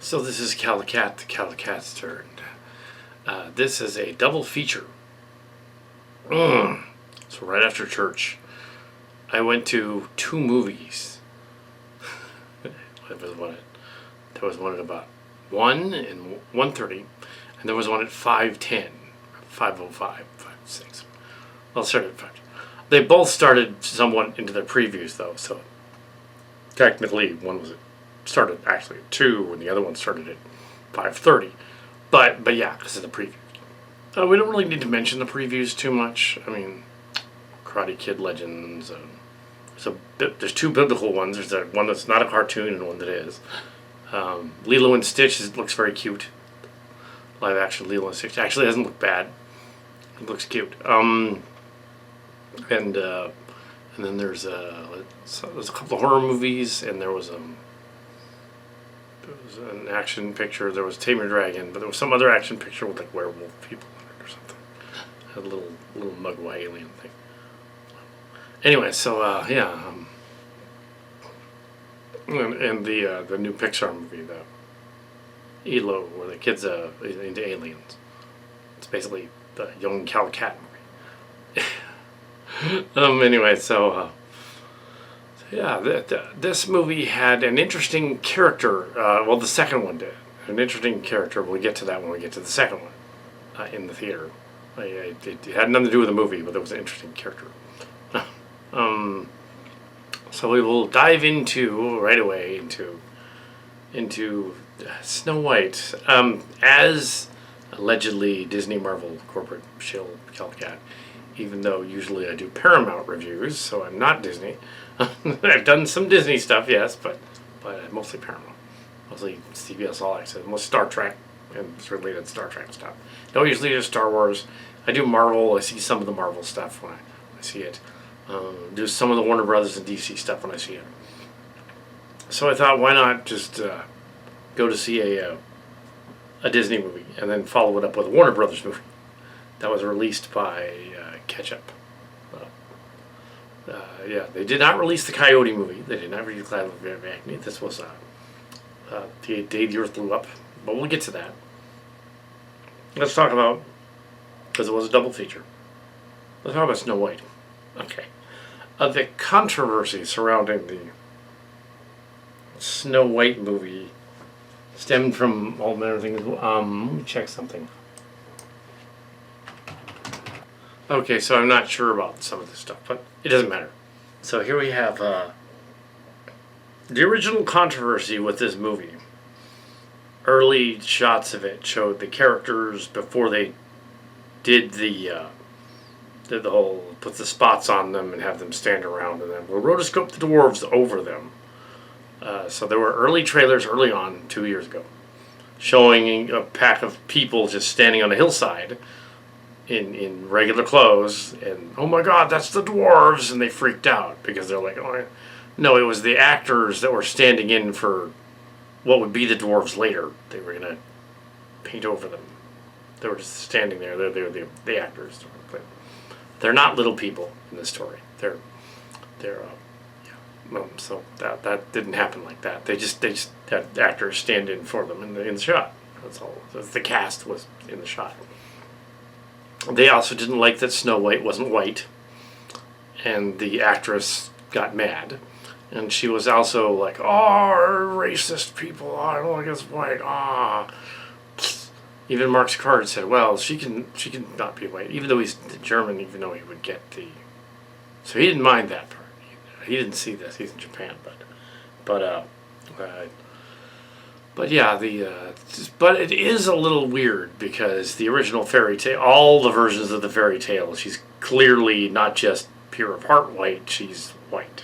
So this is Calicat, the Calicat's turn. This is a double feature. So right after church, I went to two movies. There was one at about 1 and 1:30, and there was one at 5:10, 5:05, 5:06. Well, it started at 5. They both started somewhat into their previews though, so technically one started actually at 2, and the other one started at 5:30. But yeah, because of the preview. We don't really need to mention the previews too much. I mean, Karate Kid Legends. There's two biblical ones. There's one that's not a cartoon and one that is. Lilo and Stitch looks very cute. Live action Lilo and Stitch actually doesn't look bad. It looks cute. And then there's a couple of horror movies, and there was an action picture. There was Tame Your Dragon, but there was some other action picture with like werewolf people in it or something. Had a little Mugwai alien thing. Anyway, so and the new Pixar movie, the ELO, where the kid's into aliens. It's basically the young Calicat movie. Anyway, this movie had an interesting character. Well, the second one did. An interesting character. We'll get to that when we get to the second one in the theater. It had nothing to do with the movie, but there was an interesting character. So we will dive right away into Snow White. As allegedly Disney Marvel corporate shill Calicat, even though usually I do Paramount reviews, so I'm not Disney. I've done some Disney stuff, yes, but mostly Paramount. Mostly CBS All Access, most Star Trek and related Star Trek stuff. Don't usually do Star Wars. I do Marvel. I see some of the Marvel stuff when I see it. Do some of the Warner Brothers and DC stuff when I see it. So I thought, why not just go to see a Disney movie and then follow it up with a Warner Brothers movie that was released by Ketchup. They did not release the Coyote movie. They did not release Cloud of Acne. This was The Day the Earth Blew Up. But we'll get to that. Let's talk about, because it was a double feature, let's talk about Snow White. Okay. The controversy surrounding the Snow White movie stemmed from all manner of things. Let me check something. Okay, so I'm not sure about some of this stuff, but it doesn't matter. So here we have the original controversy with this movie. Early shots of it showed the characters before they did the whole put the spots on them and have them stand around, and then we'll rotoscope the dwarves over them. So there were early trailers early on, 2 years ago, showing a pack of people just standing on a hillside in regular clothes, and oh my god, that's the dwarves, and they freaked out because they're like, oh no, it was the actors that were standing in for what would be the dwarves later. They were gonna paint over them. They were just standing there. They're the actors. They're not little people in this story. So that didn't happen like that. They just had actors stand in for them in the shot. That's all. The cast was in the shot. They also didn't like that Snow White wasn't white, and the actress got mad, and she was also like, "Oh, racist people! Oh, I don't like us white! Ah." Even Mark Card said, "Well, she can not be white, even though he's German, even though he would get the." So he didn't mind that part. He didn't see this. He's in Japan, but yeah, but it is a little weird because the original fairy tale, all the versions of the fairy tale, she's clearly not just pure of heart white. She's white.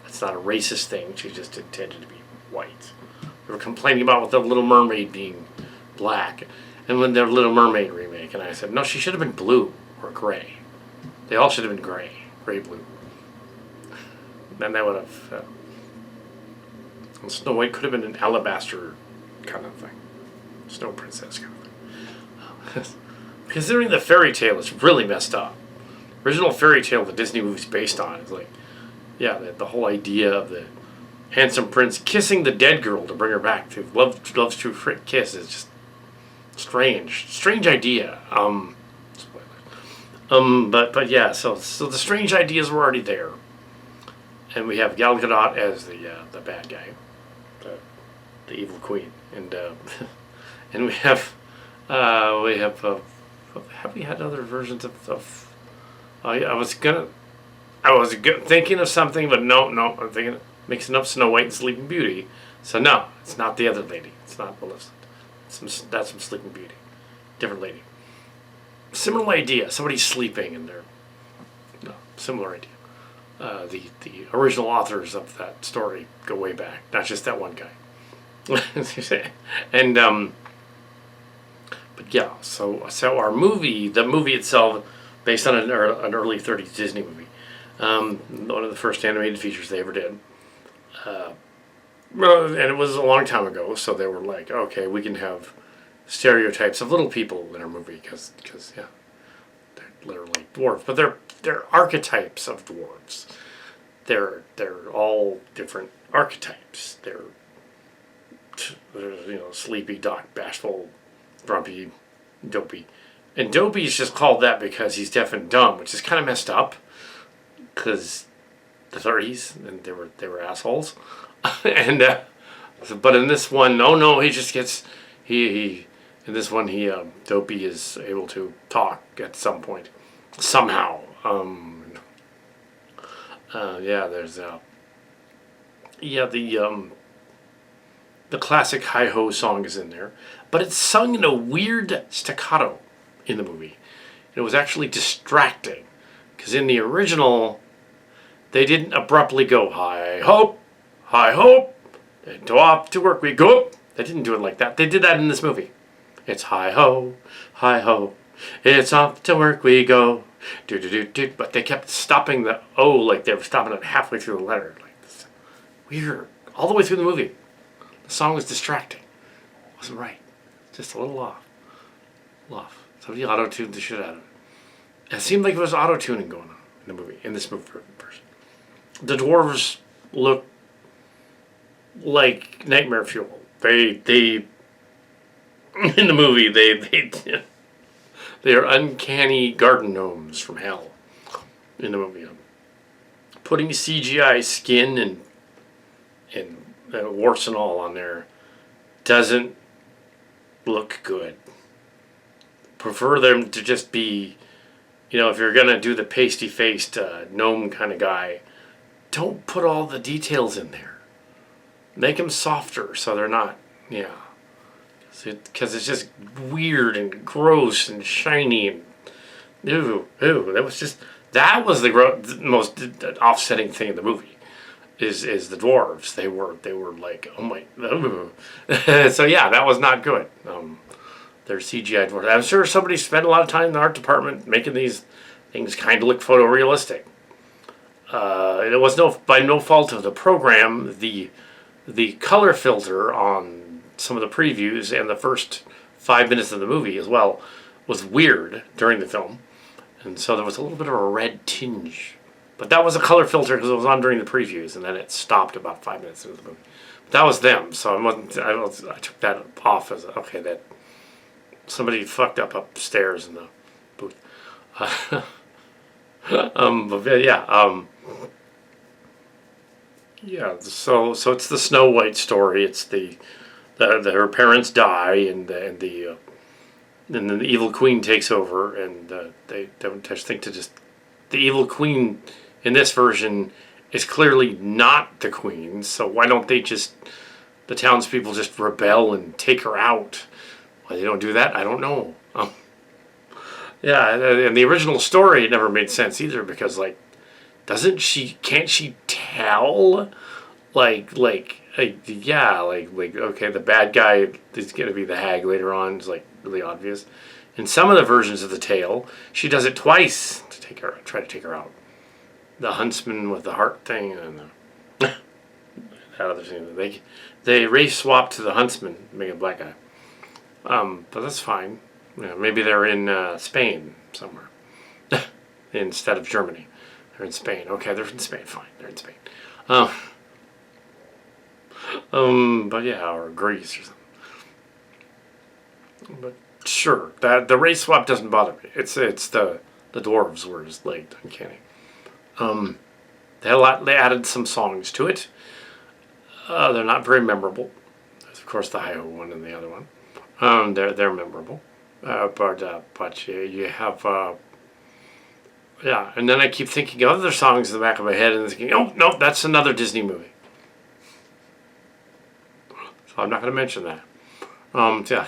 It's not a racist thing. She just intended to be white. They were complaining about with the Little Mermaid being black, and when the Little Mermaid remake, and I said, no, she should have been blue or gray. They all should have been gray blue. Then that would have. Snow White could have been an alabaster kind of thing, Snow Princess kind of thing. Considering the fairy tale is really messed up. Original fairy tale the Disney movie's based on is like, yeah, the whole idea of the handsome prince kissing the dead girl to bring her back. To love's true kiss is just strange idea. But yeah, so the strange ideas were already there, and we have Gal Gadot as the bad guy, the evil queen, and and we have have we had other versions of I was thinking of something, but no, I'm thinking mixing up Snow White and Sleeping Beauty. So no, it's not the other lady. It's not Maleficent. That's from Sleeping Beauty, different lady. Similar idea. Somebody's sleeping and they're no similar idea. The original authors of that story go way back, not just that one guy. And but yeah, so our movie, the movie itself, based on an early '30s Disney movie, one of the first animated features they ever did. And it was a long time ago, so they were like, okay, we can have stereotypes of little people in our movie because yeah, they're literally dwarves, but they're archetypes of dwarves. They're all different archetypes. They're sleepy, bashful, grumpy, dopey, and dopey is just called that because he's deaf and dumb, which is kind of messed up because the 30s and they were assholes, and but in this one, no, he just gets he. In this one, Dopey is able to talk at some point, somehow. There's the classic Hi Ho song is in there, but it's sung in a weird staccato in the movie. And it was actually distracting, because in the original, they didn't abruptly go hi ho, and off to work we go. They didn't do it like that. They did that in this movie. It's hi ho, it's off to work we go, do. But they kept stopping the O like they were stopping it halfway through the letter. Like this. Weird. All the way through the movie. The song was distracting. It wasn't right. Just a little off. Somebody auto-tuned the shit out of it. It seemed like there was auto-tuning going on in the movie, in this movie version. The dwarves look like nightmare fuel. They in the movie, they are uncanny garden gnomes from hell. In the movie, putting CGI skin and warts and all on there doesn't look good. Prefer them to just be, if you're gonna do the pasty-faced gnome kind of guy, don't put all the details in there. Make them softer so they're not, because it's just weird and gross and shiny and that was the most offsetting thing in the movie is the dwarves. They were like, oh my, so yeah, that was not good. They're CGI dwarves. I'm sure somebody spent a lot of time in the art department making these things kind of look photorealistic. And it was by no fault of the program. The color filter on some of the previews and the first 5 minutes of the movie as well was weird during the film, and so there was a little bit of a red tinge, but that was a color filter because it was on during the previews, and then it stopped about 5 minutes into the movie. But that was them, so I took that off as okay, that somebody fucked up upstairs in the booth. So it's the Snow White story. It's her parents die, and then the evil queen takes over, and they don't think to just. The evil queen in this version is clearly not the queen, so why don't the townspeople just rebel and take her out? Why they don't do that, I don't know. And the original story, it never made sense either, because can't she tell? Okay, the bad guy is going to be the hag later on. It's really obvious. In some of the versions of the tale, she does it twice to try to take her out. The huntsman with the heart thing, and that other thing. They race swap to the huntsman, make a black guy. But that's fine. Maybe they're in Spain somewhere instead of Germany. They're in Spain. Okay, they're in Spain. Fine, they're in Spain. But yeah, or Greece or something. But sure, that the race swap doesn't bother me. It's the dwarves were just like uncanny. Um, they had a lot. They added some songs to it. They're not very memorable. There's of course the Hi-Ho one and the other one. They're memorable. But you have yeah, and then I keep thinking of other songs in the back of my head and thinking, oh no, that's another Disney movie. So I'm not going to mention that. Yeah,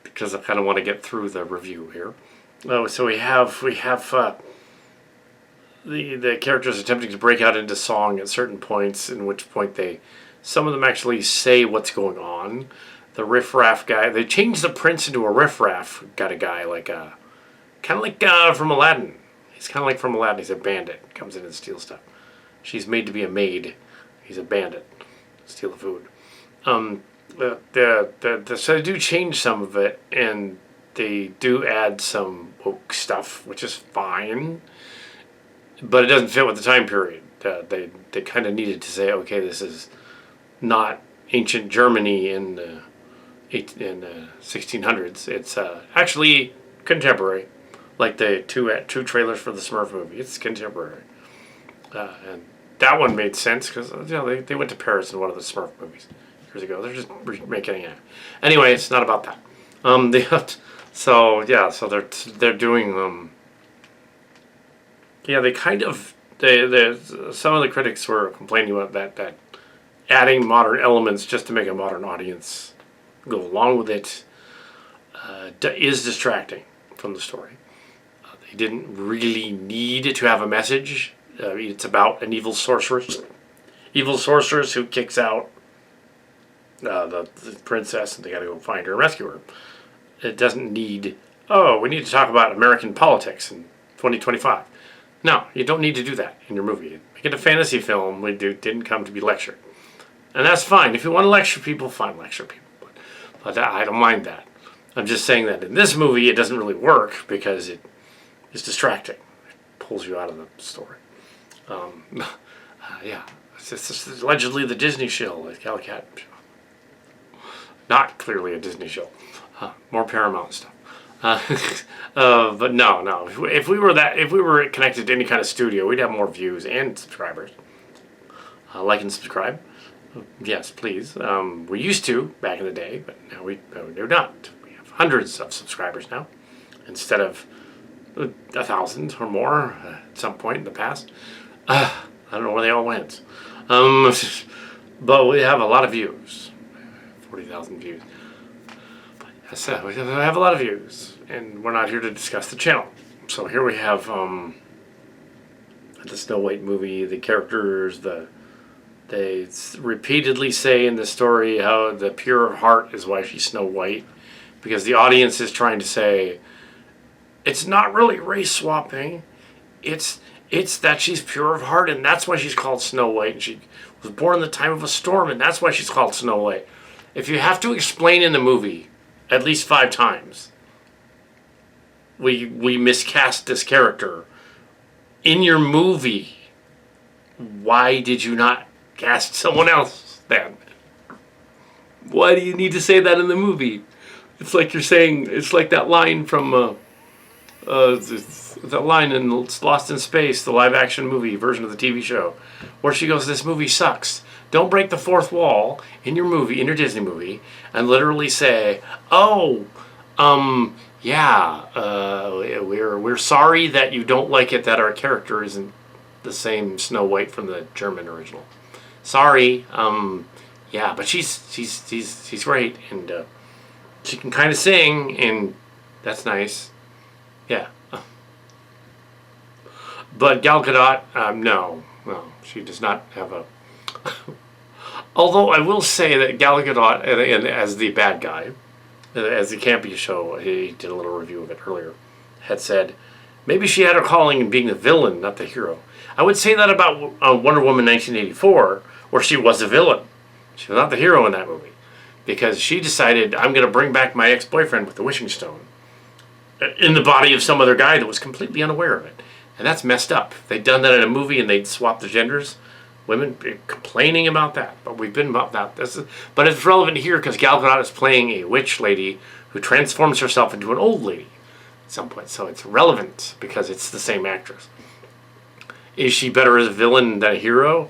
because I kind of want to get through the review here. Oh, so we have the characters attempting to break out into song at certain points, in which point some of them actually say what's going on. The riffraff guy, they changed the prince into a riffraff. Got a guy like kind of like from Aladdin. He's kind of like from Aladdin. He's a bandit. Comes in and steals stuff. She's made to be a maid. He's a bandit. Steal the food. So they do change some of it, and they do add some woke stuff, which is fine, but it doesn't fit with the time period. They kind of needed to say, okay, this is not ancient Germany in the 1600s. It's actually contemporary, like the two trailers for the Smurf movie. It's contemporary, and that one made sense because they went to Paris in one of the Smurf movies years ago. They're just remaking it. Anyway, it's not about that. So they're doing they kind of some of the critics were complaining about that adding modern elements just to make a modern audience go along with it is distracting from the story. They didn't really need to have a message. It's about an evil sorceress who kicks out the princess, and they got to go find her and rescue her. It doesn't need, oh, we need to talk about American politics in 2025. No, you don't need to do that in your movie. Make it a fantasy film. We didn't come to be lectured. And that's fine. If you want to lecture people, fine, lecture people. But I don't mind that. I'm just saying that in this movie, it doesn't really work because it is distracting. It pulls you out of the story. Yeah. It's allegedly the Disney shill, the Calicat show. Not clearly a Disney show. More Paramount stuff. But no. If we were connected to any kind of studio, we'd have more views and subscribers. Like and subscribe. Yes, please. We used to back in the day, but now we do not. We have hundreds of subscribers now, instead of 1,000 or more at some point in the past. I don't know where they all went. But we have a lot of views. 40,000 views. But yes, we have a lot of views, and we're not here to discuss the channel. So here we have the Snow White movie, the characters, they repeatedly say in the story how the pure of heart is why she's Snow White, because the audience is trying to say it's not really race swapping, it's that she's pure of heart, and that's why she's called Snow White, and she was born in the time of a storm, and that's why she's called Snow White. If you have to explain in the movie at least 5 times, we miscast this character in your movie, why did you not cast someone else then? Why do you need to say that in the movie? It's like you're saying, it's like that line from that line in Lost in Space, the live action movie version of the TV show, where she goes, this movie sucks. Don't break the fourth wall in your movie, in your Disney movie, and literally say, oh, we're sorry that you don't like it that our character isn't the same Snow White from the German original. Sorry, but she's great, and she can kind of sing, and that's nice. Yeah. But Gal Gadot, no, she does not have a... Although I will say that Gal Gadot, and as the bad guy, as the campy show, he did a little review of it earlier, had said, maybe she had her calling in being the villain, not the hero. I would say that about Wonder Woman 1984, where she was a villain. She was not the hero in that movie, because she decided, I'm going to bring back my ex-boyfriend with the wishing stone in the body of some other guy that was completely unaware of it. And that's messed up. If they'd done that in a movie and they'd swapped the genders, Women complaining about that, but we've been about that. But it's relevant here because Gal Gadot is playing a witch lady who transforms herself into an old lady at some point. So it's relevant because it's the same actress. Is she better as a villain than a hero?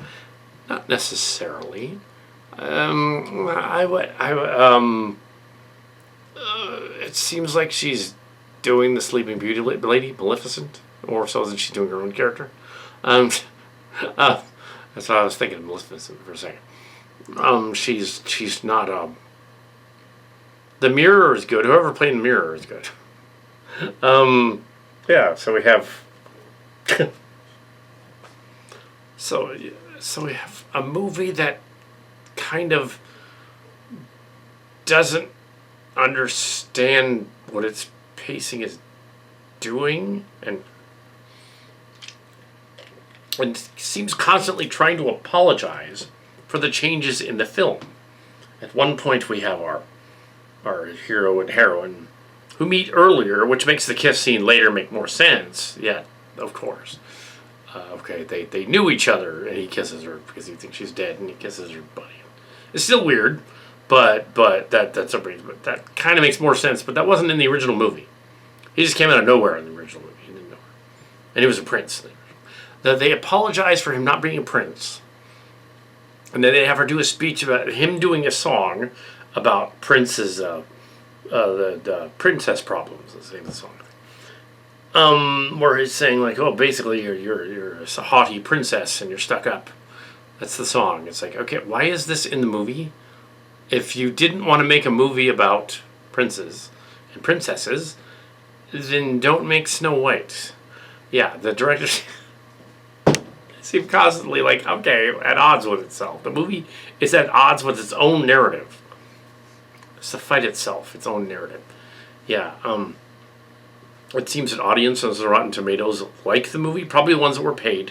Not necessarily. It seems like she's doing the Sleeping Beauty lady, Maleficent, or so isn't she doing her own character? That's what I was thinking, Maleficent for a second. She's not. The Mirror is good. Whoever played the Mirror is good. Yeah. So we have. So we have a movie that kind of doesn't understand what its pacing is doing, and seems constantly trying to apologize for the changes in the film. At one point we have our hero and heroine who meet earlier, which makes the kiss scene later make more sense. Yeah, of course. Okay, they knew each other, and he kisses her because he thinks she's dead, and he kisses her buddy. It's still weird, but that kind of makes more sense. But that wasn't in the original movie. He just came out of nowhere in the original movie. He didn't know her, and he was a prince. They apologized for him not being a prince, and then they have her do a speech about him doing a song about Prince's the princess problems. Let's say the song. Where he's saying like, oh, basically you're a haughty princess and you're stuck up. That's the song. It's like, okay, why is this in the movie? If you didn't want to make a movie about princes and princesses, then don't make Snow White. Yeah, the director seemed constantly like, okay, at odds with itself. The movie is at odds with its own narrative. It's to fight itself, its own narrative. Yeah, it seems that audiences on Rotten Tomatoes like the movie, probably the ones that were paid,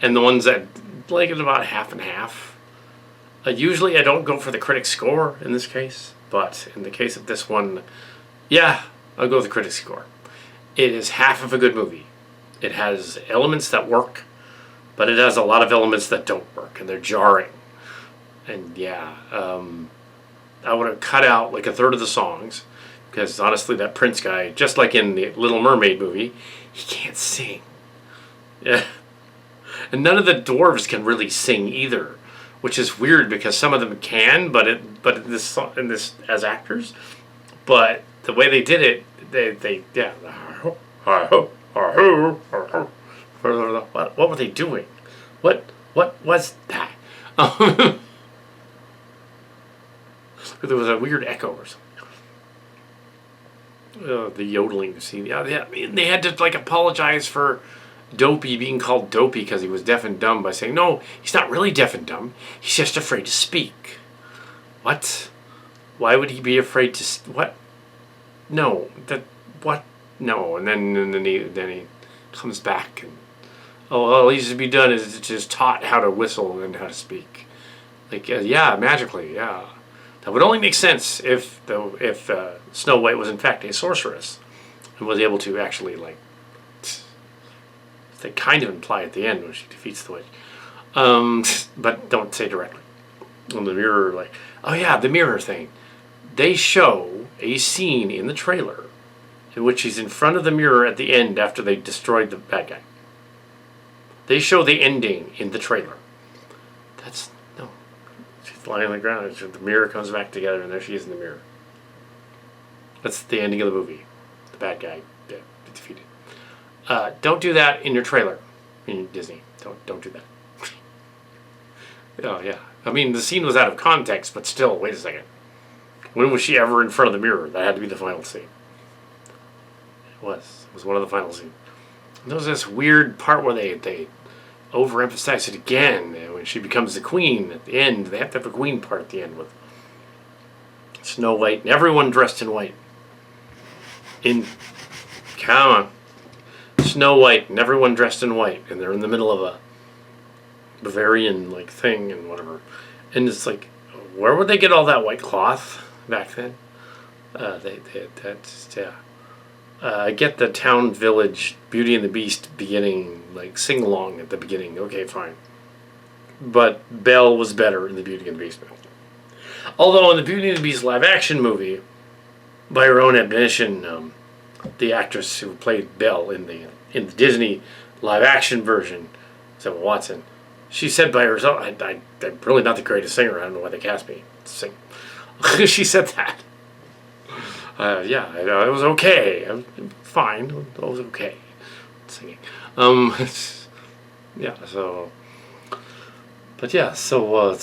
and the ones that like it about half and half. Usually I don't go for the critic score in this case, but in the case of this one, yeah, I'll go with the critic score. It is half of a good movie. It has elements that work, but it has a lot of elements that don't work, and they're jarring. And yeah, I would have cut out like a third of the songs, because honestly, that Prince guy, just like in the Little Mermaid movie, he can't sing. Yeah. And none of the dwarves can really sing either, which is weird because some of them can, but in this as actors, but the way they did it, they yeah. What were they doing? What was that? There was a weird echo or something. The yodeling scene. Yeah, they had to like apologize for Dopey being called Dopey because he was deaf and dumb by saying, no, he's not really deaf and dumb. He's just afraid to speak. What? Why would he be afraid to? What? No. What? No. And then he comes back and all he needs to be done is just taught how to whistle and how to speak. Like yeah, magically, yeah. That would only make sense if Snow White was in fact a sorceress and was able to actually like. They kind of imply at the end when she defeats the witch, but don't say directly. On the mirror, like, oh yeah, the mirror thing. They show a scene in the trailer in which he's in front of the mirror at the end after they destroyed the bad guy. They show the ending in the trailer. That's no. She's lying on the ground. The mirror comes back together, and there she is in the mirror. That's the ending of the movie. The bad guy defeated. Don't do that in your trailer, in Disney. Don't do that. Oh yeah. I mean, the scene was out of context, but still. Wait a second. When was she ever in front of the mirror? That had to be the final scene. It was one of the final scenes. And there was this weird part where they overemphasize it again. When she becomes the queen at the end, they have to have a queen part at the end with Snow White and everyone dressed in white. Come on. Snow White and everyone dressed in white, and they're in the middle of a Bavarian like thing and whatever, and it's like, where would they get all that white cloth back then? I get the town village Beauty and the Beast beginning like sing along at the beginning. Okay, fine. but Belle was better in the Beauty and the Beast movie. Although in the Beauty and the Beast live action movie, by her own admission, the actress who played Belle in the Disney live action version, Emma Watson, she said by herself, I'm really not the greatest singer. I don't know why they cast me to sing. She said that. Yeah, it was okay. I was fine. It was okay singing. Yeah. So, but yeah. So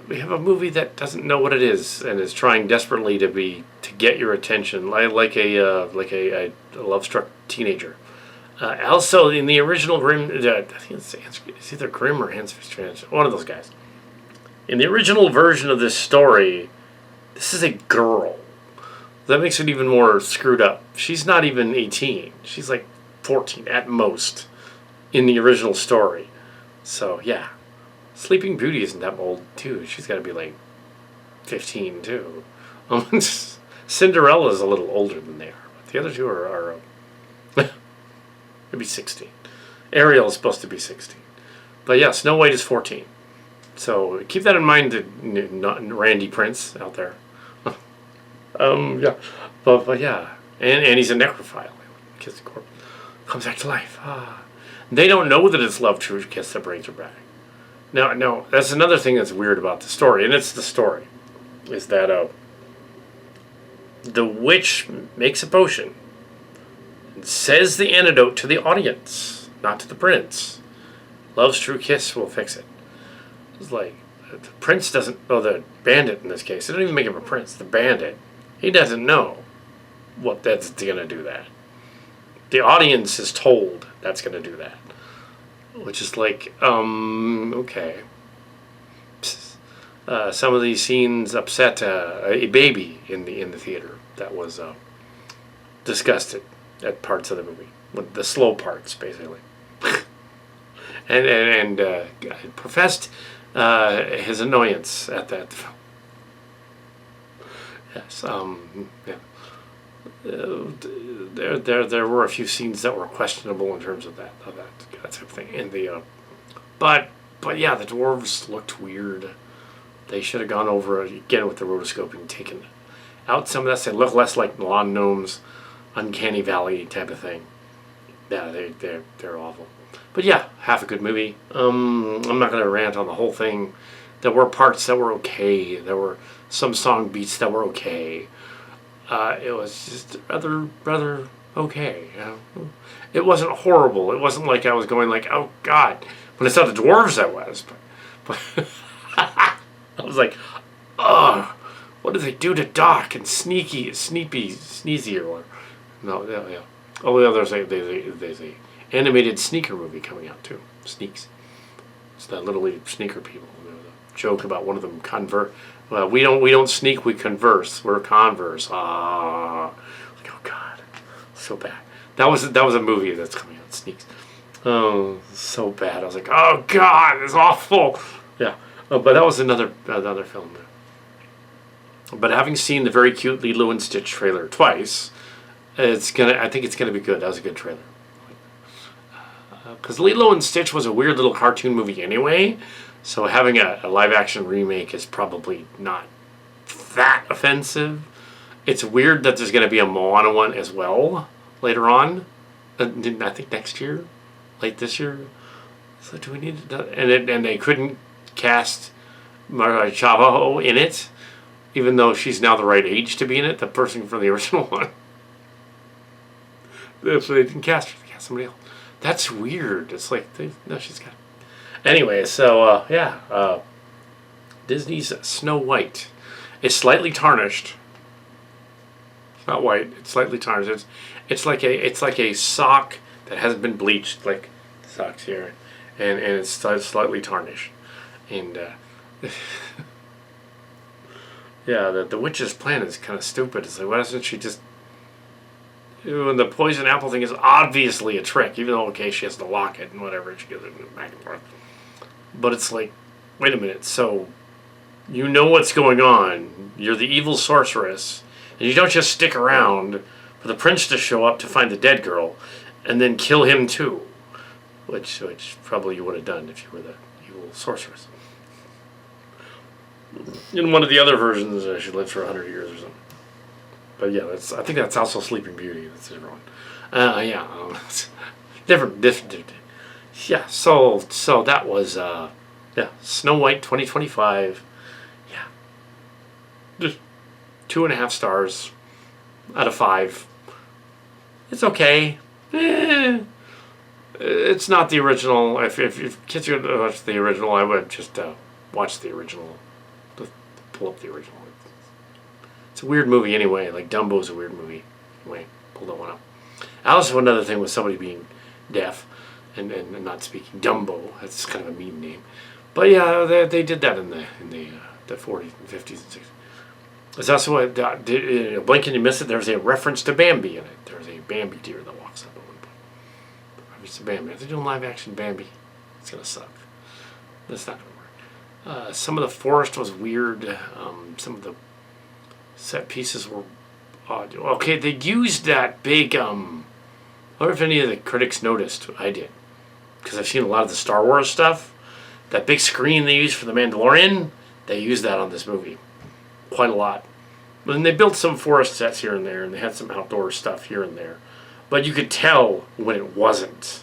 we have a movie that doesn't know what it is and is trying desperately to get your attention, like a love-struck teenager. Also, in the original Grimm, I think it's either Grimm or Hans Christian, one of those guys. In the original version of this story, this is a girl. That makes it even more screwed up. She's not even 18. She's like 14 at most in the original story. So, yeah. Sleeping Beauty isn't that old, too. She's got to be like 15, too. Cinderella's a little older than they are. But the other two are maybe 16. Ariel is supposed to be 16. But yeah, Snow White is 14. So keep that in mind, Randy Prince out there. Yeah. But yeah. And he's a necrophile. Kiss the corpse. Comes back to life. They don't know that it's Love True Kiss that brings her back. No, that's another thing that's weird about the story, and it's the story, is that the witch makes a potion and says the antidote to the audience, not to the prince. Love's true kiss will fix it. It's like, the prince doesn't, the bandit in this case, they don't even make him a prince, the bandit, he doesn't know what that's going to do that. The audience is told that's going to do that. Which is like, okay. Some of these scenes upset a baby in the theater that was disgusted at parts of the movie, with the slow parts, basically, and professed his annoyance at that. Yes, yeah. There were a few scenes that were questionable in terms of that type of thing. And but yeah, the dwarves looked weird. They should have gone over again with the rotoscoping and taken out some of that. They look less like lawn gnomes, Uncanny Valley type of thing. Yeah, they're awful. But yeah, half a good movie. I'm not gonna rant on the whole thing. There were parts that were okay. There were some song beats that were okay. It was just rather okay. You know? It wasn't horrible. It wasn't like I was going like, oh God. When I saw the dwarves, I was. But I was like, oh, what did they do to Doc and Sneezy or no, yeah. Oh yeah, there's a animated sneaker movie coming out too. Sneaks. It's the Little League sneaker people. The joke about one of them Well, we don't sneak, we converse. We're Converse. Like, oh God, so bad. That was a movie that's coming out. Sneaks. Oh, so bad. I was like, oh God, it's awful. Yeah, but that was another film. But having seen the very cute Lilo and Stitch trailer twice, I think it's gonna be good. That was a good trailer. Because Lilo and Stitch was a weird little cartoon movie anyway. So having a live-action remake is probably not that offensive. It's weird that there's going to be a Moana one as well later on. I think next year, late this year. So do we need to? And they couldn't cast Maria Chavo in it, even though she's now the right age to be in it. The person from the original one. So they didn't cast her. They cast somebody else. That's weird. It's like she's got. Anyway, so yeah, Disney's Snow White. It's slightly tarnished. It's not white. It's slightly tarnished. It's like a sock that hasn't been bleached, like socks here, and it's slightly tarnished. And yeah, the witch's plan is kind of stupid. It's like, why doesn't she just? And the poison apple thing is obviously a trick, even though okay, she has to lock it and whatever. She gives it back and forth. But it's like, wait a minute, so you know what's going on. You're the evil sorceress, and you don't just stick around for the prince to show up to find the dead girl and then kill him too. Which probably you would have done if you were evil sorceress. In one of the other versions, she lived for 100 years or something. But yeah, I think that's also Sleeping Beauty. That's a different one. Different. Yeah, so that was Snow White 2025. Yeah, just 2.5 stars out of 5. It's okay. It's not the original. If kids are going to watch the original, I would just watch the original. Just pull up the original. It's a weird movie anyway. Like Dumbo's a weird movie. Anyway, pull that one up. Also, another thing with somebody being deaf and not speaking. Dumbo. That's kind of a meme name. But yeah, they did that in the 40s and 50s and 60s. It's also a blink and you miss it. There's a reference to Bambi in it. There's a Bambi deer that walks up at one point. Reference to Bambi. If they're doing live action Bambi, it's gonna suck. That's not gonna work. Some of the forest was weird. Some of the set pieces were odd. Okay, they used that big. I wonder if any of the critics noticed. I did, because I've seen a lot of the Star Wars stuff. That big screen they used for the Mandalorian, they used that on this movie quite a lot. And they built some forest sets here and there, and they had some outdoor stuff here and there. But you could tell when it wasn't.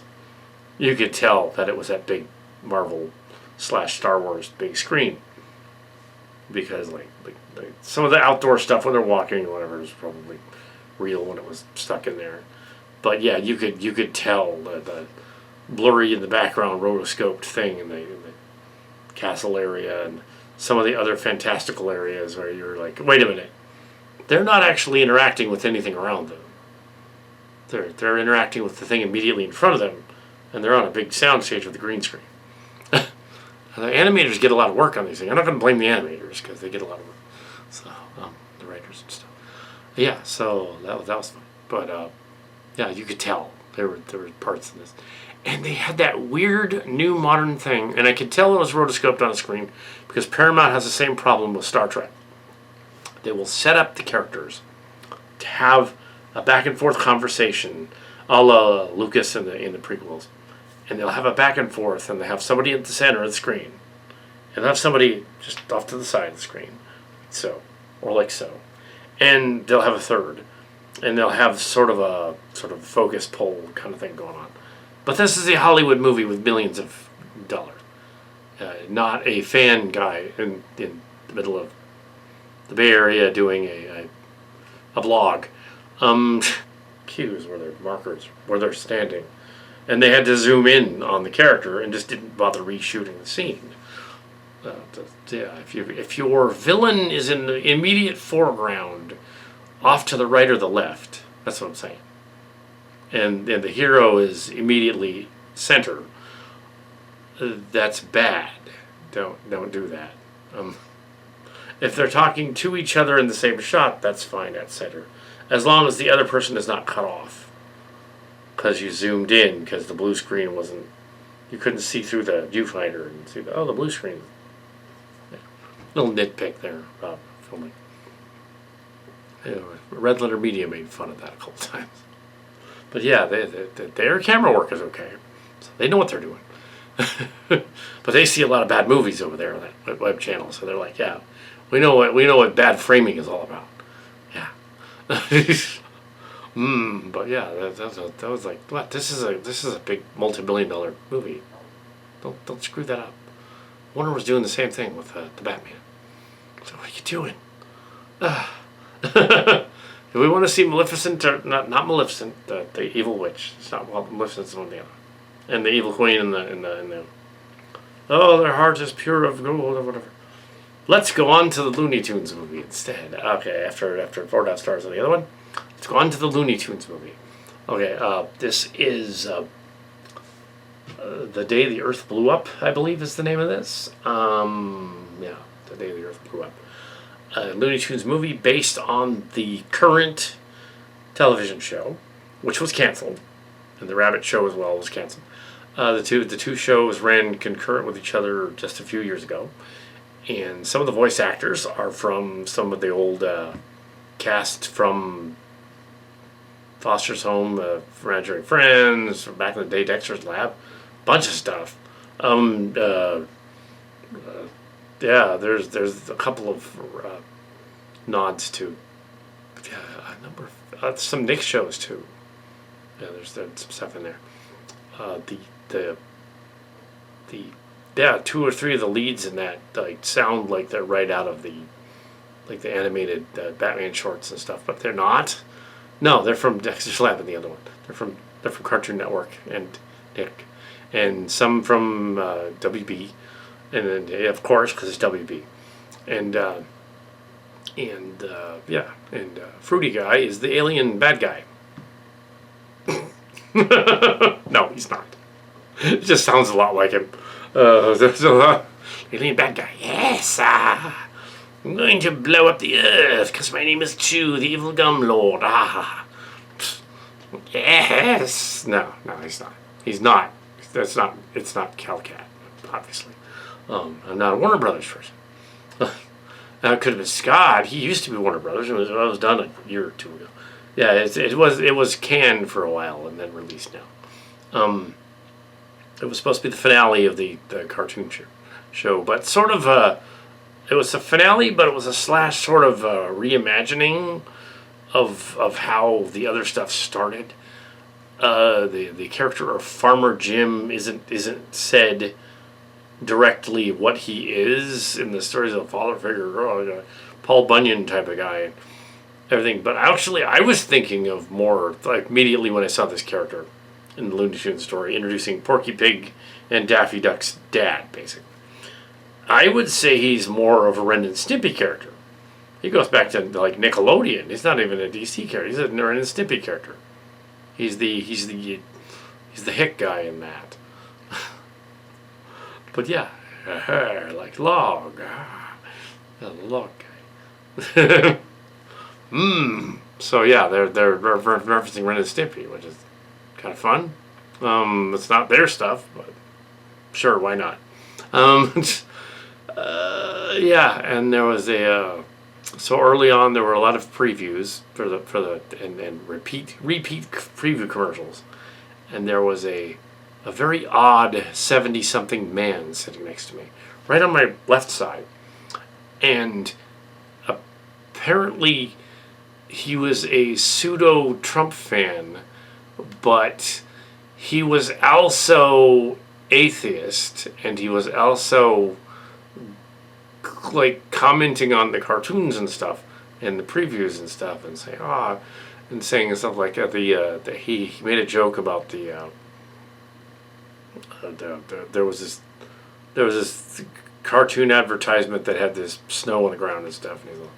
You could tell that it was that big Marvel / Star Wars big screen. Because like some of the outdoor stuff when they're walking or whatever is probably real when it was stuck in there. But yeah, you could tell the blurry in the background rotoscoped thing in the castle area and some of the other fantastical areas where you're like, wait a minute, they're not actually interacting with anything around them. They're interacting with the thing immediately in front of them, and they're on a big soundstage with a green screen. The animators get a lot of work on these things. I'm not going to blame the animators because they get a lot of work. So the writers and stuff. Yeah, so that was fun. But yeah, you could tell there were parts in this. And they had that weird new modern thing, and I could tell it was rotoscoped on a screen because Paramount has the same problem with Star Trek. They will set up the characters to have a back and forth conversation, a la Lucas in the prequels, and they'll have a back and forth, and they have somebody at the center of the screen, and they'll have somebody just off to the side of the screen, so, or like so, and they'll have a third, and they'll have sort of a focus pull kind of thing going on. But this is a Hollywood movie with millions of dollars. Not a fan guy in the middle of the Bay Area doing a vlog. Cues where they're markers, where they're standing. And they had to zoom in on the character and just didn't bother reshooting the scene. If your villain is in the immediate foreground, off to the right or the left, that's what I'm saying. And the hero is immediately center. That's bad. Don't do that. If they're talking to each other in the same shot, that's fine at center, as long as the other person is not cut off. Because you zoomed in, because the blue screen wasn't. You couldn't see through the viewfinder and see the blue screen. Yeah. Little nitpick there about filming. Red Letter Media made fun of that a couple times. But yeah, their camera work is okay. So they know what they're doing. But they see a lot of bad movies over there on that web channel, so they're like, yeah, we know what bad framing is all about. Yeah. But yeah, that was like, what? This is a big multi-billion-dollar movie. Don't screw that up. Warner was doing the same thing with the Batman. So what are you doing? Do we want to see Maleficent, or not Maleficent, the evil witch? It's not, well, Maleficent's one of the other. And the evil queen in the their heart is pure of gold or whatever. Let's go on to the Looney Tunes movie instead. Okay, after 4.5 stars on the other one, let's go on to the Looney Tunes movie. Okay, this is The Day the Earth Blew Up, I believe is the name of this. Yeah, The Day the Earth Blew Up. A Looney Tunes movie based on the current television show, which was canceled, and the Rabbit Show as well was canceled. The two shows ran concurrent with each other just a few years ago, and some of the voice actors are from some of the old cast from Foster's Home, Imaginary Friends, from back in the day, Dexter's Lab, bunch of stuff. Um, uh, yeah, there's a couple of nods to a number of some Nick shows too. Yeah, there's some stuff in there. The the the yeah, two or three of the leads in that like sound like they're right out of the animated Batman shorts and stuff, but they're not. No, they're from Dexter's Lab and the other one. They're from Cartoon Network and Nick, and some from WB, and then yeah, of course because it's WB, and Fruity Guy is the alien bad guy. No, he's not. It just sounds a lot like him. There's a alien bad guy. Yes, I'm going to blow up the earth because my name is Chew, the evil gum lord. Yes. No, he's not. He's not. That's not. It's not Calcat, obviously. I'm not a Warner Brothers person. It could have been Scott. He used to be Warner Brothers. It was done a year or two ago. Yeah, it was canned for a while and then released now. It was supposed to be the finale of the cartoon show, but sort of it was a finale, but it was a slash sort of reimagining of how the other stuff started. The character of Farmer Jim isn't said directly what he is in the stories of a father figure, Paul Bunyan type of guy and everything. But actually, I was thinking of more like immediately when I saw this character in the Looney Tunes story, introducing Porky Pig and Daffy Duck's dad, basically. I would say he's more of a Ren and Stimpy character. He goes back to like Nickelodeon. He's not even a DC character. He's a Ren and Stimpy character. He's the hick guy in that. But yeah, like log, the log guy. So yeah, they're referencing Ren and Stimpy, which is kind of fun. It's not their stuff, but sure, why not? Yeah, and there was so early on there were a lot of previews and repeat preview commercials, and there was a very odd 70-something man sitting next to me, right on my left side, and apparently he was a pseudo Trump fan, but he was also atheist, and he was also like commenting on the cartoons and stuff and the previews and stuff and saying and saying stuff like he made a joke about there was this cartoon advertisement that had this snow on the ground and stuff, and he's like,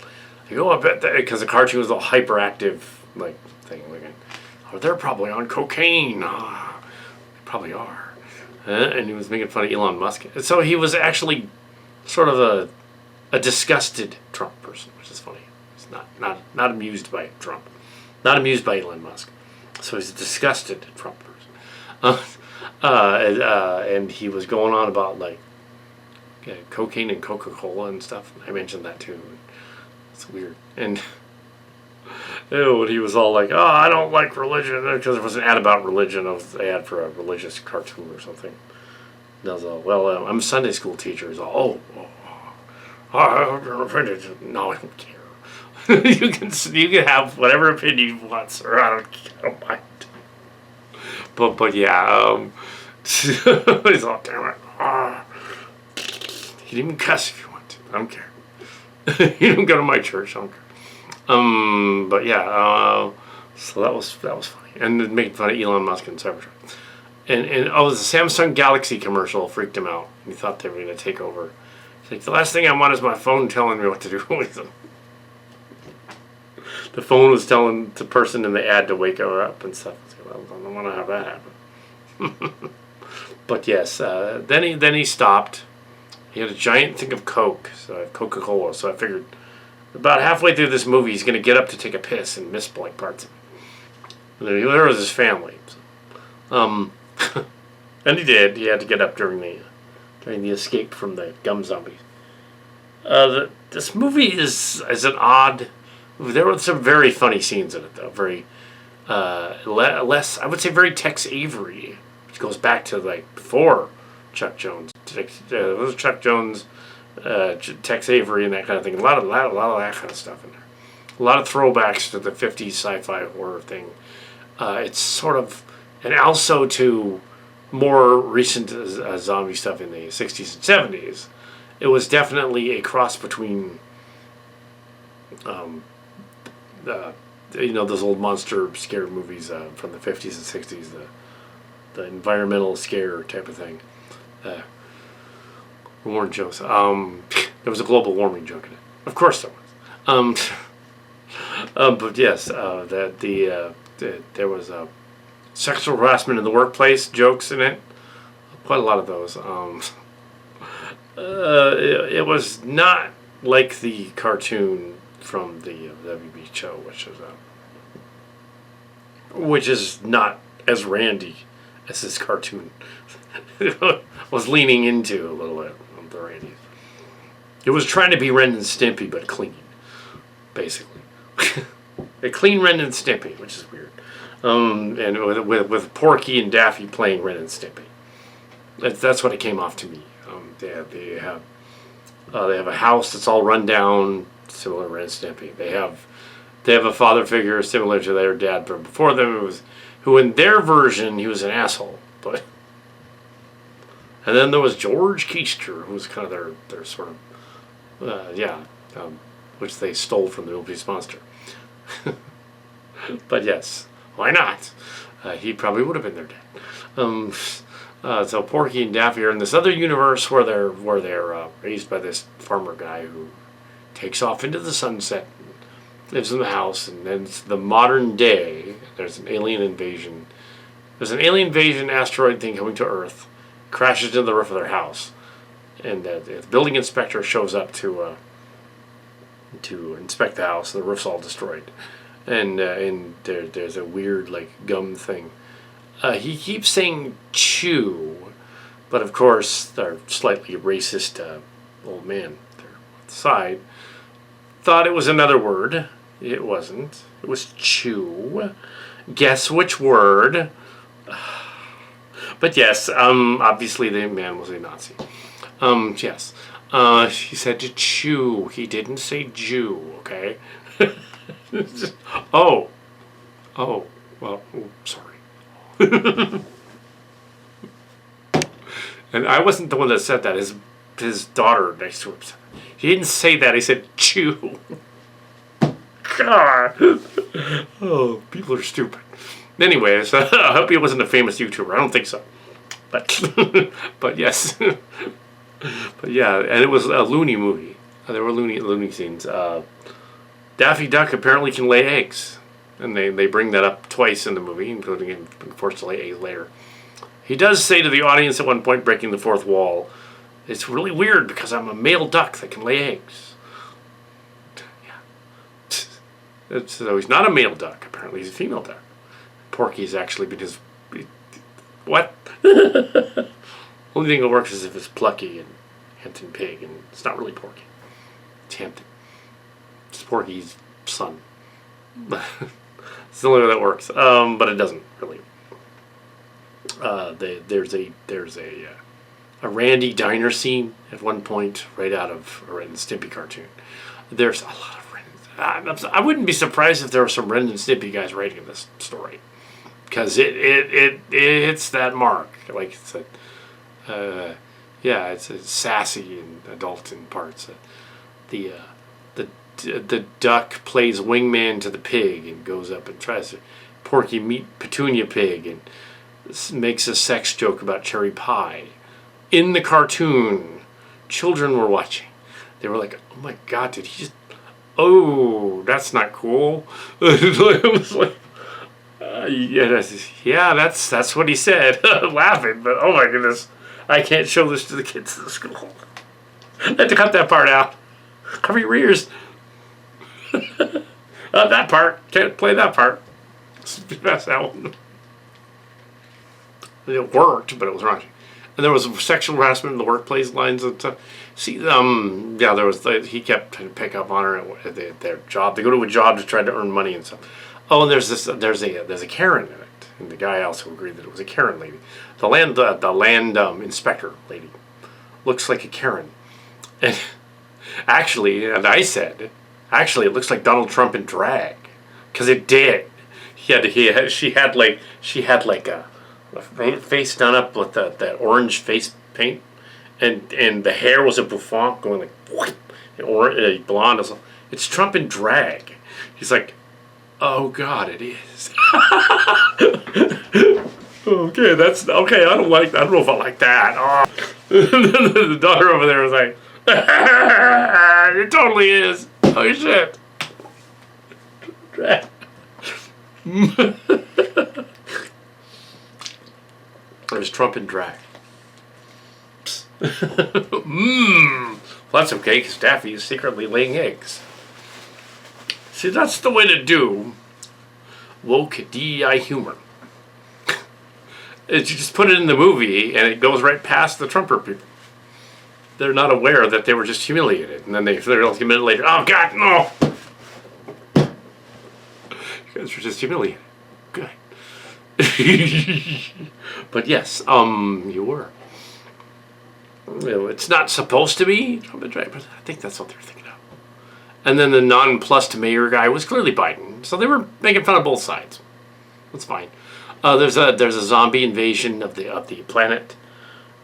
I bet that because the cartoon was a hyperactive like thing, like, they're probably on cocaine. They probably are. And he was making fun of Elon Musk. So he was actually sort of a disgusted Trump person, which is funny. He's not amused by Trump, not amused by Elon Musk. So he's a disgusted Trump person. And he was going on about like cocaine and Coca-Cola and stuff. I mentioned that too. It's weird. And he was all like, I don't like religion, because there was an ad about religion. It was an ad for a religious cartoon or something. And I was all, I'm a Sunday school teacher. He's all, you're offended. No, I don't care. you can have whatever opinion you want, sir. I don't mind. But yeah, he's all, damn it. You can even cuss if you want to. I don't care. You don't go to my church. I don't care. But yeah, so that was funny, and then making fun of Elon Musk and Cybertruck, and the Samsung Galaxy commercial freaked him out. He thought they were going to take over. He's like, the last thing I want is my phone telling me what to do with them. The phone was telling the person in the ad to wake her up and stuff. I don't want to have that happen. But yes, then he stopped. He had a giant thing of Coca-Cola, so I figured about halfway through this movie, he's going to get up to take a piss and miss blank parts of it. And there was his family. So. And he did. He had to get up during the escape from the gum zombies. This movie is an odd. There were some very funny scenes in it, though. Very less, I would say, very Tex Avery, which goes back to like before Chuck Jones. It was Chuck Jones, Tex Avery, and that kind of thing. A lot of that kind of stuff in there. A lot of throwbacks to the 50s sci-fi horror thing. It's sort of, and also to more recent zombie stuff in the 60s and 70s. It was definitely a cross between, those old monster scare movies from the 50s and 60s, the environmental scare type of thing. Warren jokes. There was a global warming joke in it. Of course there was. But yes, there was sexual harassment in the workplace jokes in it. Quite a lot of those. It was not like the cartoon from the WB show, which is not as randy as this cartoon was leaning into a little bit of the randies. It was trying to be Ren and Stimpy, but clean, basically. A clean Ren and Stimpy, which is weird. And with Porky and Daffy playing Ren and Stimpy. That's what it came off to me. They have a house that's all run down, similar to Ren and Stimpy. They have a father figure similar to their dad, but before them who in their version he was an asshole. But and then there was George Keister, who was kind of their sort of which they stole from the Little Beast Monster. But yes, why not? He probably would have been their dad. So Porky and Daffy are in this other universe where they're raised by this farmer guy who takes off into the sunset, lives in the house, and then it's the modern day. There's an alien invasion. There's an alien invasion asteroid thing coming to Earth, crashes into the roof of their house, and the building inspector shows up to inspect the house. And the roof's all destroyed, and there's a weird like gum thing. He keeps saying chew, but of course our slightly racist old man there on the side thought it was another word. It wasn't. It was chew. Guess which word? But yes, obviously the man was a Nazi. Yes. He said to chew. He didn't say Jew, okay? Oh, well, sorry. And I wasn't the one that said that. His daughter next to him said it. He didn't say that. He said chew. God. Oh, people are stupid. Anyways, I hope he wasn't a famous YouTuber. I don't think so. But yes. But yeah, and it was a Looney movie. There were Looney scenes. Daffy Duck apparently can lay eggs. And they bring that up twice in the movie, including him being forced to lay eggs later. He does say to the audience at one point, breaking the fourth wall, "It's really weird because I'm a male duck that can lay eggs." Yeah. So he's not a male duck. Apparently he's a female duck. Porky's actually been his... What? Only thing that works is if it's Plucky and Hampton Pig, and it's not really Porky. It's Hampton. It's Porky's son. It's the only way that works, but it doesn't really. There's a Randy diner scene at one point, right out of a Ren and Stimpy cartoon. There's a lot of Ren. I wouldn't be surprised if there were some Ren and Stimpy guys writing this story, because it hits that mark. Like it's it's sassy and adult in parts. The duck plays wingman to the pig and goes up and tries to Porky meet Petunia Pig and makes a sex joke about cherry pie. In the cartoon, children were watching. They were like, "Oh my God, did he just... Oh, that's not cool." It was like, yeah, that's what he said. Laughing, but oh my goodness, I can't show this to the kids at the school. I had to cut that part out. Cover your ears. That part. Can't play that part. That's that one. It worked, but it was wrong. And there was sexual harassment in the workplace lines and stuff. See, there was... he kept trying to pick up on her at their job. They go to a job to try to earn money and stuff. Oh, and there's a Karen in it. and the guy also agreed that it was a Karen lady. The land inspector lady looks like a Karen, and actually, and I said, actually, it looks like Donald Trump in drag, because it did. She had like a face done up with that orange face paint, and the hair was a bouffant going like whoosh, blonde. It's Trump in drag. He's like, oh God, it is. Okay, that's okay. I don't know if I like that. Oh. The daughter over there was like, it totally is. Oh shit. There's Trump in drag. Well, that's okay, because Daffy is secretly laying eggs. See, that's the way to do woke DEI humor. You just put it in the movie, and it goes right past the Trumper people. They're not aware that they were just humiliated, and then they're like a minute later, oh God, no! You guys were just humiliated. Good. But yes, you were. It's not supposed to be Trump and drag, but I think that's what they're thinking of. And then the nonplussed mayor guy was clearly Biden, so they were making fun of both sides. That's fine. There's a zombie invasion of the planet.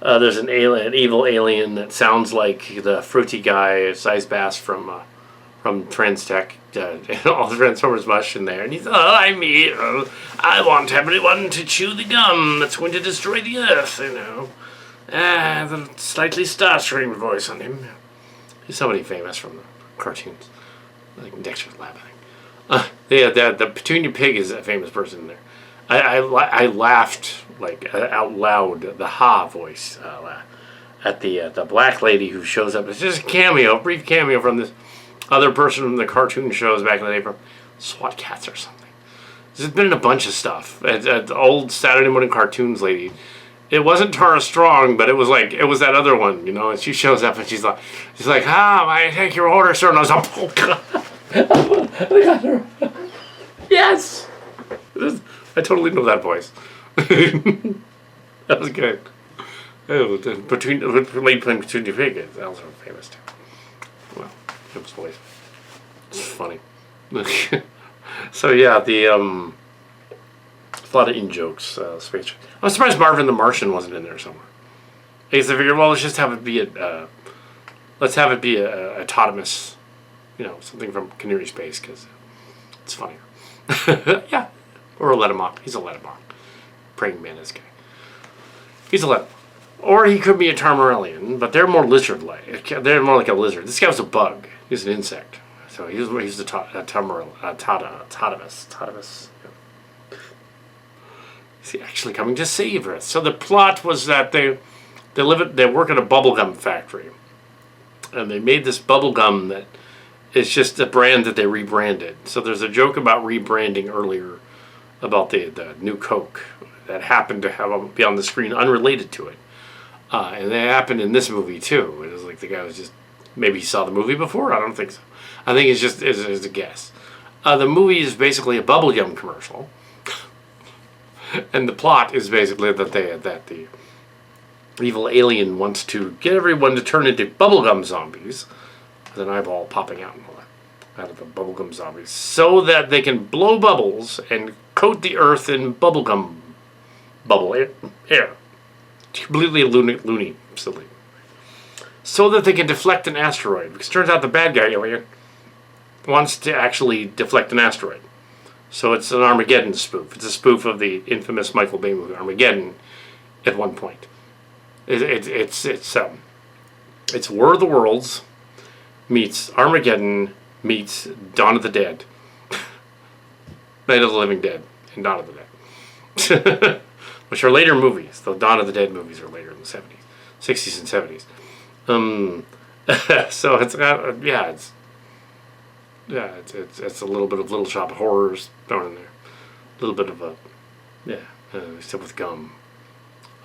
There's an evil alien that sounds like the fruity guy, Size Bass from Transtech. All the Transformers mush in there, and he's I'm evil. I want everyone to chew the gum that's going to destroy the Earth. You know, the slightly Starscream voice on him. He's somebody famous from the cartoons, like Dexter's Lab, I think. The Petunia Pig is a famous person in there. I laughed like out loud, the Ha voice at the black lady who shows up. It's just a cameo, a brief cameo from this other person from the cartoon shows back in the day from SWAT Cats or something. There's been in a bunch of stuff. The old Saturday morning cartoons lady. It wasn't Tara Strong, but it was that other one, you know. And she shows up and she's like, I take your order, sir. And I was like, oh God. Yes. I totally know that voice. That was good. Lady playing Petunia Pig is also famous too. Well, it was always. It's funny. So yeah, a lot of in-jokes. Space. I'm surprised Marvin the Martian wasn't in there somewhere. I guess I figured, well, let's just have it be a autonomous, you know, something from Canary Space, because it's funnier. Yeah. Or a Letamok. He's a Letamok. Praying mantis guy. He's a Letamok. Or he could be a Tarmarellian, but they're more lizard-like. They're more like a lizard. This guy was a bug. He's an insect. So he's the Totimus. Is he actually coming to save Earth? So the plot was that they work at a bubblegum factory. And they made this bubblegum that is just a brand that they rebranded. So there's a joke about rebranding earlier about the new Coke that happened to be on the screen unrelated to it. And that happened in this movie too. It was like the guy was just, maybe he saw the movie before? I don't think so. I think it's just is a guess. The movie is basically a bubblegum commercial. And the plot is basically that the evil alien wants to get everyone to turn into bubblegum zombies with an eyeball popping out of the bubblegum zombies, so that they can blow bubbles and coat the Earth in bubblegum bubble air. Completely loony, silly. So that they can deflect an asteroid. Because it turns out the bad guy alien wants to actually deflect an asteroid. So it's an Armageddon spoof. It's a spoof of the infamous Michael Bay movie Armageddon at one point. It's War of the Worlds meets Armageddon meets Dawn of the Dead. Night of the Living Dead and Dawn of the Dead. Which are later movies. The Dawn of the Dead movies are later in the 70s. 60s and 70s. So it's a little bit of Little Shop of Horrors thrown in there. A little bit of except with gum.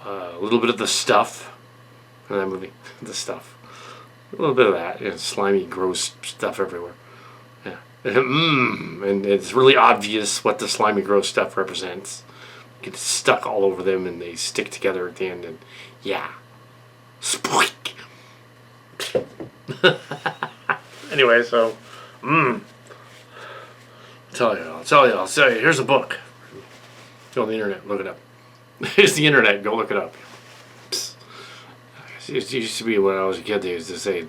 A little bit of The Stuff in that movie. The Stuff. A little bit of that. Slimy, gross stuff everywhere. Yeah. And it's really obvious what the slimy, gross stuff represents. gets stuck all over them, and they stick together at the end, and yeah, spoink. Anyway, so, I'll tell you. Here's a book. Go on the internet, look it up. Here's the internet, go look it up. Psst. It used to be when I was a kid, they used to say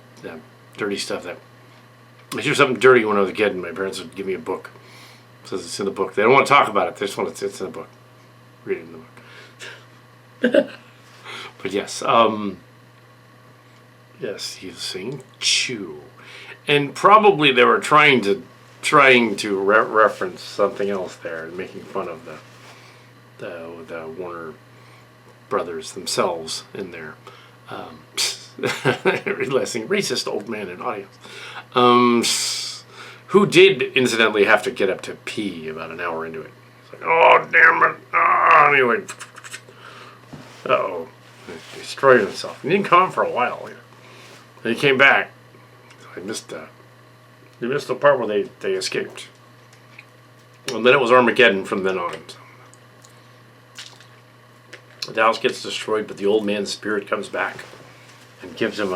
dirty stuff. That if you do something dirty when I was a kid, and my parents would give me a book. It says it's in the book. They don't want to talk about it. They just want it's in the book. Read it in the book. But yes, yes, he's saying chew, and probably they were trying to reference something else there, and making fun of the Warner Brothers themselves in there. Realizing racist old man in audience, who did incidentally have to get up to pee about an hour into it. It's like, oh damn it! Oh, anyway, he destroyed himself. He didn't come out for a while. And he came back. I missed the part where they escaped. And then it was Armageddon from then on. So the house gets destroyed, but the old man's spirit comes back and gives them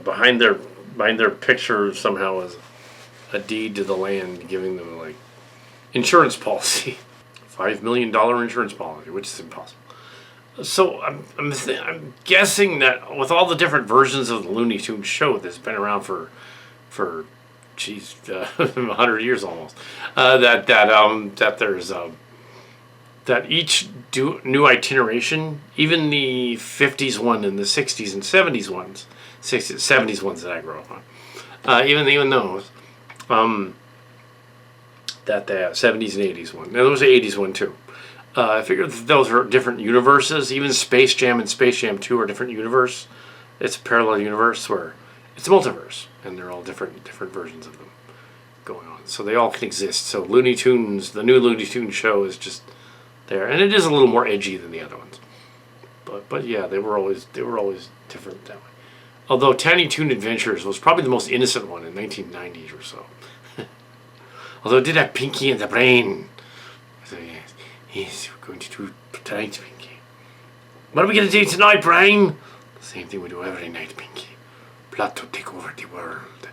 behind their picture somehow as a deed to the land, giving them like insurance policy, $5 million insurance policy, which is impossible. So I'm guessing that with all the different versions of the Looney Tunes show that's been around for 100 years almost, that there's that each new iteration, even the 50s one and the 60s and 70s ones, 70s ones that I grew up on, even those, that the 70s and 80s one, and there was an 80s one too. I figured those are different universes. Even Space Jam and Space Jam 2 are different universe. It's a parallel universe where it's a multiverse, and they're all different versions of them going on. So they all can exist. So Looney Tunes, the new Looney Tunes show is just there, and it is a little more edgy than the other ones. But yeah, they were always different that way. Although Tiny Toon Adventures was probably the most innocent one in 1990s or so. Although it did have Pinky and the Brain. So yes, we're going to do tonight, Pinky. What are we going to do tonight, Brain? The same thing we do every night, Pinky. Plot to take over the world.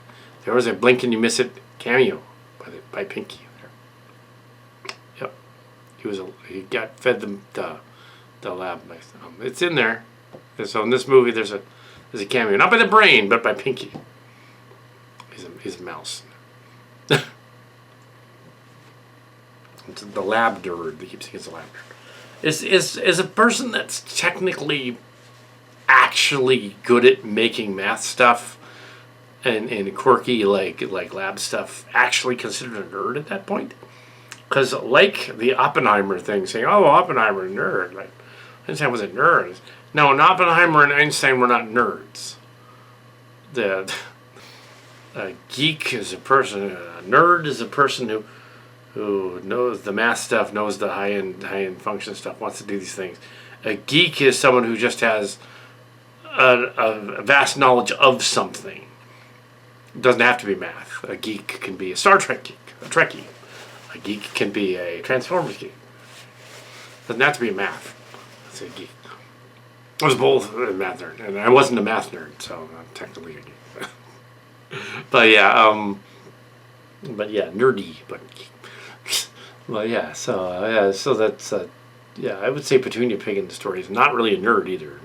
There was a blink and you miss it cameo by Pinky. Yep, he got fed the lab. It's in there. So in this movie, there's a cameo, not by the Brain, but by Pinky. He's a mouse. It's the lab nerd that keeps saying it's a lab nerd. Is a person that's technically actually good at making math stuff and quirky like lab stuff actually considered a nerd at that point? Because like the Oppenheimer thing, saying, "Oh, Oppenheimer, nerd." Like Einstein was a nerd. No, Oppenheimer and Einstein were not nerds. A geek is a person. A nerd is a person who knows the math stuff, knows the high-end function stuff, wants to do these things. A geek is someone who just has a vast knowledge of something. It doesn't have to be math. A geek can be a Star Trek geek, a Trekkie. A geek can be a Transformers geek. It doesn't have to be math. That's a geek. I was both a math nerd, and I wasn't a math nerd, so I'm technically a geek. But yeah, nerdy, but geek. Well, yeah, so that's I would say Petunia Pig in the story is not really a nerd either,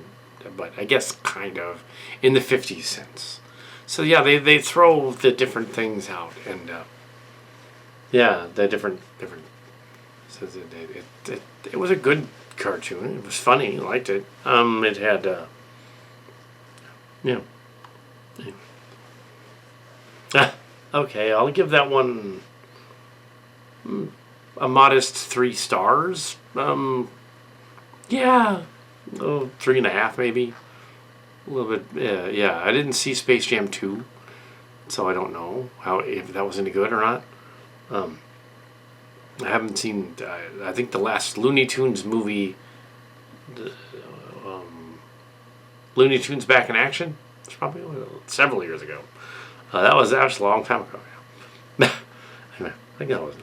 but I guess kind of in the 50s sense. So yeah, they throw the different things out, and the different. So it was a good cartoon. It was funny. I liked it. It had okay, I'll give that one a modest 3 stars. 3.5 maybe. A little bit. Yeah. I didn't see Space Jam 2, so I don't know if that was any good or not. I haven't seen. I think the last Looney Tunes movie, Looney Tunes Back in Action, was probably several years ago. That was a long time ago. I think that was.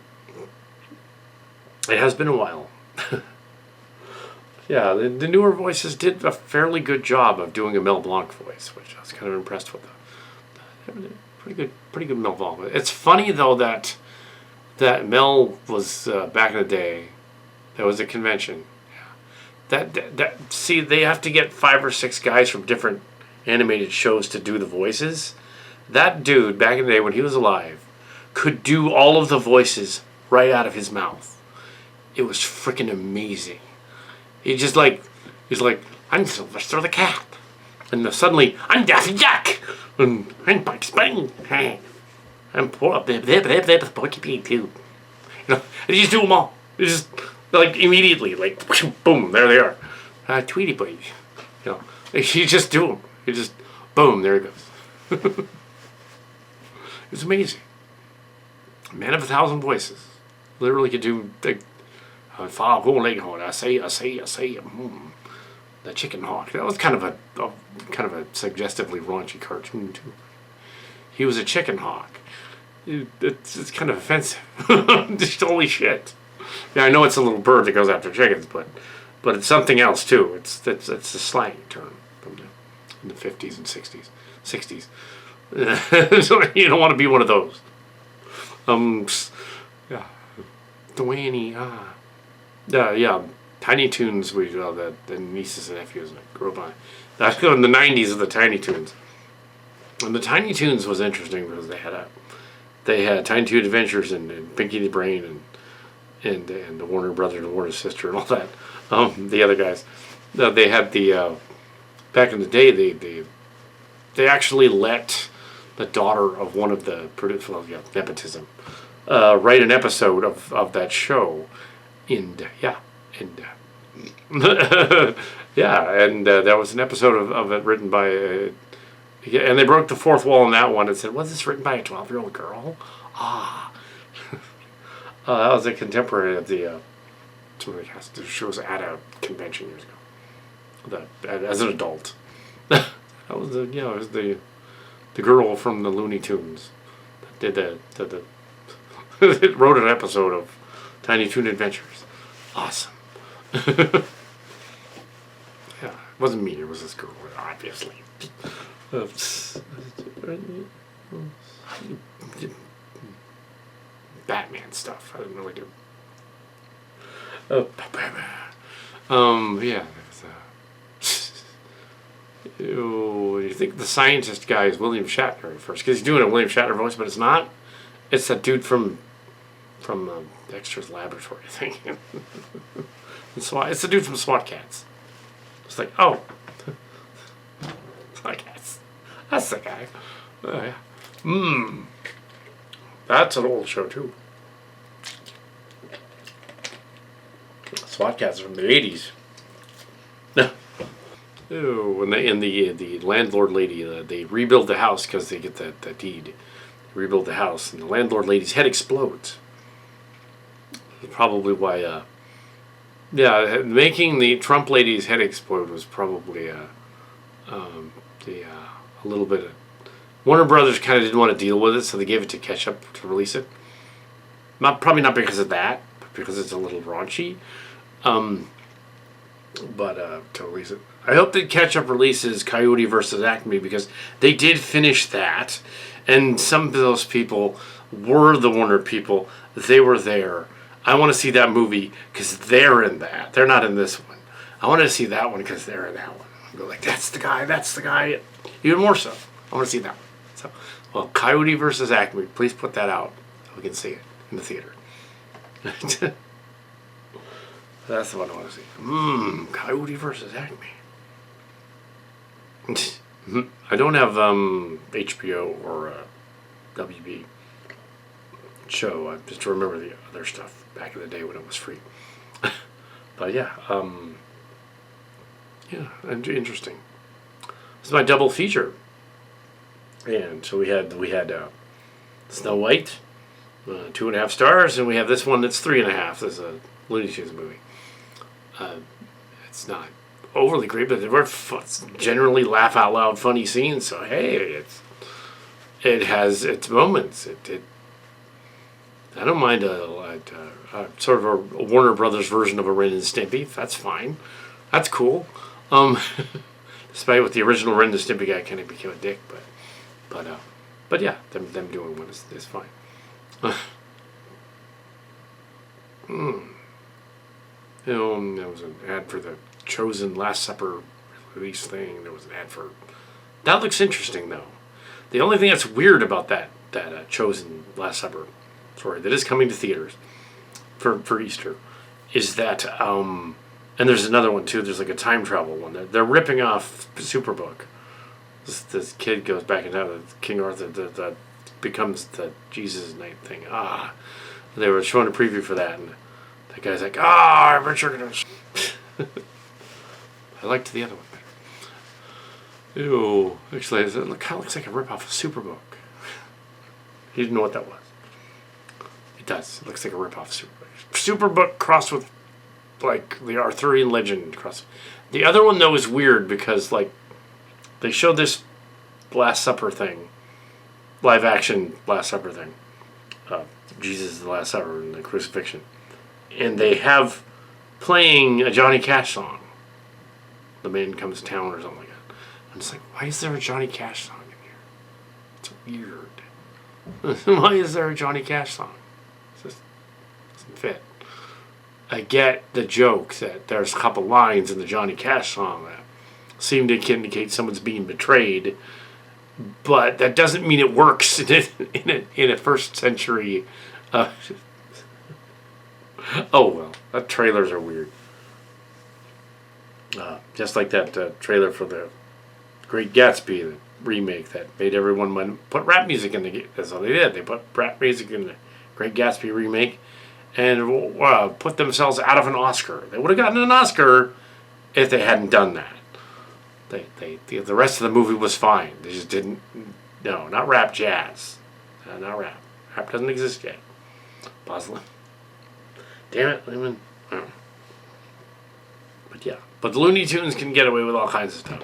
It has been a while. Yeah, the newer voices did a fairly good job of doing a Mel Blanc voice, which I was kind of impressed with. Pretty good Mel Blanc. It's funny though that Mel was back in the day. There was a convention. See, they have to get 5 or 6 guys from different animated shows to do the voices. That dude back in the day when he was alive could do all of the voices right out of his mouth. It was freaking amazing. He's like, I'm Sylvester the Cat. And suddenly, I'm Daffy Duck. And I'm Bugs Bunny. I'm poor Porky Pig too. And you just do them all. You just, like, immediately, like, boom, there they are. Tweety Boy. You just do them. You just, boom, there it goes. It's amazing. Man of 1,000 voices. Literally could do, like, Foghorn Leghorn, I say, the Chicken Hawk. That was kind of a suggestively raunchy cartoon too. He was a chicken hawk. It's kind of offensive. Just holy shit. Yeah, I know it's a little bird that goes after chickens, but it's something else too. It's a slang term from in the 50s and 60s. So you don't want to be one of those. Yeah, Dwayne. Yeah, Tiny Toons. The nieces and nephews grew up on. That's in the 90s of the Tiny Toons. And the Tiny Toons was interesting because they had Tiny Toon Adventures and Pinky the Brain and the Warner Brother and the Warner Sister and all that. The other guys. They had the back in the day they actually let the daughter of one of the producers, nepotism, write an episode of that show. And there was an episode of it written by, and they broke the fourth wall in that one and said, "Was this written by a 12-year-old girl?" That was a contemporary of the shows at a convention years ago. As an adult, that was it was the girl from the Looney Tunes that did it wrote an episode of Tiny Toon Adventures. Awesome. Yeah, it wasn't me, it was this girl, obviously. Batman stuff, I didn't really do. Yeah. You think the scientist guy is William Shatner at first, because he's doing a William Shatner voice, but it's not. It's that dude from Dexter's Laboratory, I think. It's the dude from SWAT Cats. It's like, oh, SWAT Cats. That's the guy. Oh, yeah. That's an old show too. SWAT Cats are from the 80s. Oh, and the landlord lady, they rebuild the house because they get the deed. They rebuild the house, and the landlord lady's head explodes. Probably why, making the Trump lady's head explode was probably a little bit of, Warner Brothers kind of didn't want to deal with it, so they gave it to Ketchup to release it. Probably not because of that, but because it's a little raunchy. But to release it, I hope that Ketchup releases Coyote versus Acme, because they did finish that, and some of those people were the Warner people. They were there. I want to see that movie because they're in that. They're not in this one. I want to see that one because they're in that one. Go like, that's the guy. Even more so, I want to see that one. So, well, Coyote versus Acme. Please put that out so we can see it in the theater. That's the one I want to see. Coyote versus Acme. I don't have HBO or WB show. I just remember the other stuff back in the day when it was free. But yeah, interesting. This is my double feature, and so we had Snow White, 2.5 stars, and we have this one that's 3.5. This is a Looney Tunes movie. It's not overly great, but there were generally laugh out loud funny scenes. So hey, it has its moments. I don't mind sort of a Warner Brothers version of a Ren and Stimpy. That's fine. That's cool. Despite what the original Ren and Stimpy guy kind of became a dick, but yeah, them doing one is fine. There was an ad for the Chosen Last Supper release thing. There was an ad for that. Looks interesting though. The only thing that's weird about that Chosen Last Supper story that is coming to theaters for Easter is that and there's another one too. There's like a time travel one. They're ripping off Superbook. This kid goes back in time. King Arthur that becomes the Jesus Night thing. They were showing a preview for that, and that guy's like, Richard. I liked the other one better. Ew. Actually, it kind of looks like a ripoff of Superbook. He didn't know what that was. It does. It looks like a ripoff of Superbook. Superbook crossed with like the Arthurian legend cross. The other one though is weird because like they showed this Last Supper thing, live action Last Supper thing, Jesus the Last Supper and the crucifixion, and they have playing a Johnny Cash song. The Man Comes to Town or something like that. I'm just like, why is there a Johnny Cash song in here? It's weird. Why is there a Johnny Cash song? It just doesn't fit. I get the joke that there's a couple lines in the Johnny Cash song that seem to indicate someone's being betrayed, but that doesn't mean it works in a first century. Oh well, that trailers are weird. Just like that trailer for the Great Gatsby, the remake that made everyone put rap music in the. That's all they did. They put rap music in the Great Gatsby remake, and put themselves out of an Oscar. They would have gotten an Oscar if they hadn't done that. The rest of the movie was fine. They just didn't. No, not rap jazz. Not rap. Rap doesn't exist yet. Boslin. Damn it, Lehman. Oh. But yeah. But the Looney Tunes can get away with all kinds of stuff.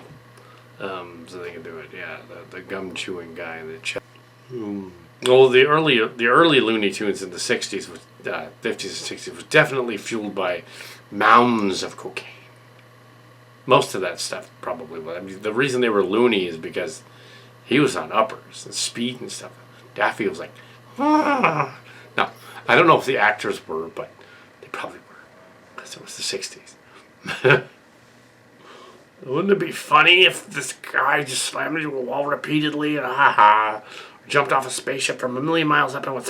So they can do it. Yeah, the gum chewing guy in the chest. Well, the early Looney Tunes in the 60s, 50s and 60s was definitely fueled by mounds of cocaine. Most of that stuff probably was. I mean, the reason they were loony is because he was on uppers and speed and stuff. Daffy was like, Now, I don't know if the actors were, but they probably were because it was the 60s. Wouldn't it be funny if this guy just slammed into a wall repeatedly and jumped off a spaceship from a million miles up and went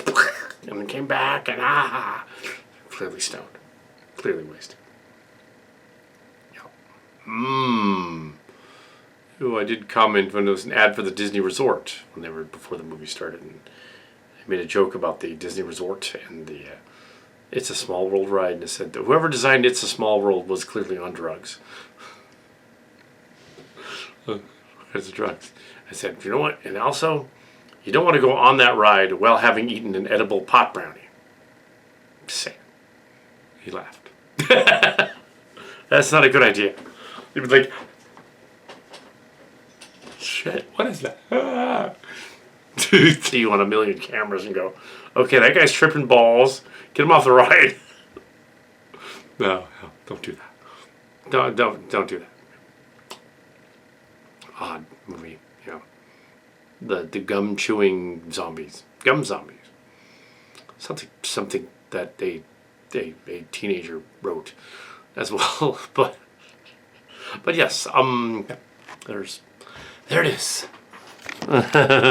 and then came back and clearly stoned, clearly wasted. I did comment when there was an ad for the Disney Resort when they were before the movie started, and I made a joke about the Disney Resort and the It's a Small World ride, and it said that whoever designed It's a Small World was clearly on drugs. Because of drugs. I said, you know what? And also, you don't want to go on that ride while having eaten an edible pot brownie. Just saying. He laughed. That's not a good idea. He'd be like, shit, what is that? See you on a million cameras and go, okay, that guy's tripping balls. Get him off the ride. No, don't do that. Don't do that. Odd movie, yeah. The gum chewing zombies, gum zombies. Something that a teenager wrote as well, but yes, there it is.